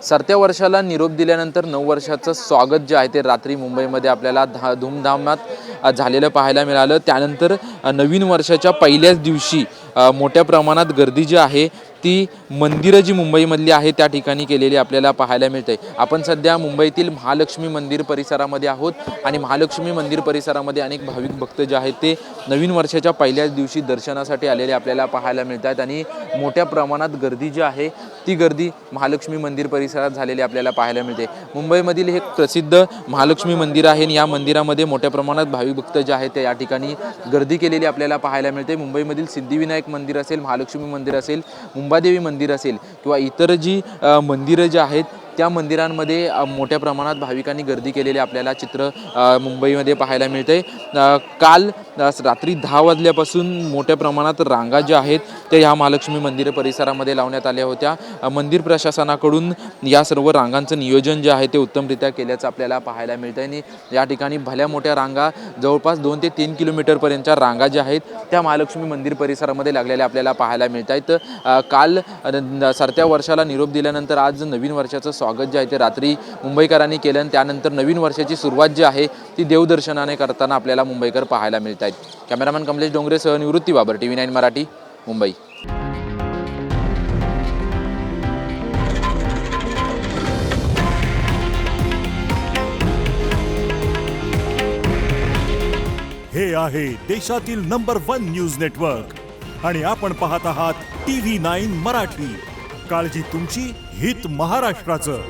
सरत्या वर्षाला निरोप दिल्यानंतर 9 वर्षाचं स्वागत जे आहे ते रात्री मुंबईमध्ये आपल्याला धूमधामात झालेलं पाहायला मिळालं। त्यानंतर नवीन वर्षाच्या पहिल्याच दिवशी मोठ्या प्रमाणात गर्दी जी आहे ती मंदिरं जी मुंबईमधली आहे त्या ठिकाणी केलेली आपल्याला पाहायला मिळते। आपण सध्या मुंबईतील महालक्ष्मी मंदिर परिसरामध्ये आहोत आणि महालक्ष्मी मंदिर परिसरामध्ये अनेक भाविक भक्त जे आहेत ते नवीन वर्षाच्या पहिल्याच दिवशी दर्शनासाठी आलेले आपल्याला पाहायला मिळतात आणि मोठ्या प्रमाणात गर्दी जी आहे ती गर्दी महालक्ष्मी मंदिर परिसरात झालेली आपल्याला पाहायला मिळते। मुंबईमधील हे प्रसिद्ध महालक्ष्मी मंदिर आहे आणि या मंदिरामध्ये मोठ्या प्रमाणात भाविक भक्त जे आहेत ते या ठिकाणी गर्दी केलेली आपल्याला पाहायला मिळते। मुंबईमधील सिद्धिविनायक मंदिर असेल, महालक्ष्मी मंदिर असेल, मुंबादेवी मंदिर असेल किंवा इतर जी मंदिरं जी आहेत त्या मंदिरांमध्ये मोठ्या प्रमाणात भाविकांनी गर्दी केलेली आपल्याला चित्र मुंबईमध्ये पाहायला मिळते। काल रात्री 10 वाजल्यापासून मोठ्या प्रमाणात रांगा ज्या आहेत त्या ह्या महालक्ष्मी मंदिर परिसरामध्ये लावण्यात आल्या होत्या। मंदिर प्रशासनाकडून या सर्व रांगांचं नियोजन जे आहे ते उत्तमरित्या केल्याचं आपल्याला पाहायला मिळतं आणि या ठिकाणी भल्या मोठ्या रांगा जवळपास 2 ते 3 किलोमीटरपर्यंतच्या रांगा ज्या आहेत त्या महालक्ष्मी मंदिर परिसरामध्ये लागलेल्या आपल्याला पाहायला मिळत आहेत। काल सरत्या वर्षाला निरोप दिल्यानंतर आज नवीन वर्षाचं स्वागत जे आहे ते रात्री मुंबईकरांनी केलं आणि त्यानंतर नवीन वर्षाची सुरुवात जी आहे ती देवदर्शनाने करताना आपल्याला मुंबईकर पाहायला मिळत आहेत। कॅमेरामॅन कमलेश डोंगरेसह निवृत्ती बाबर, TV9 मराठी, मुंबई। हे आहे देशातील नंबर 1 न्यूज नेटवर्क आणि आपण पाहत आहात TV9 मराठी। काळजी तुमची, हित महाराष्ट्राचं।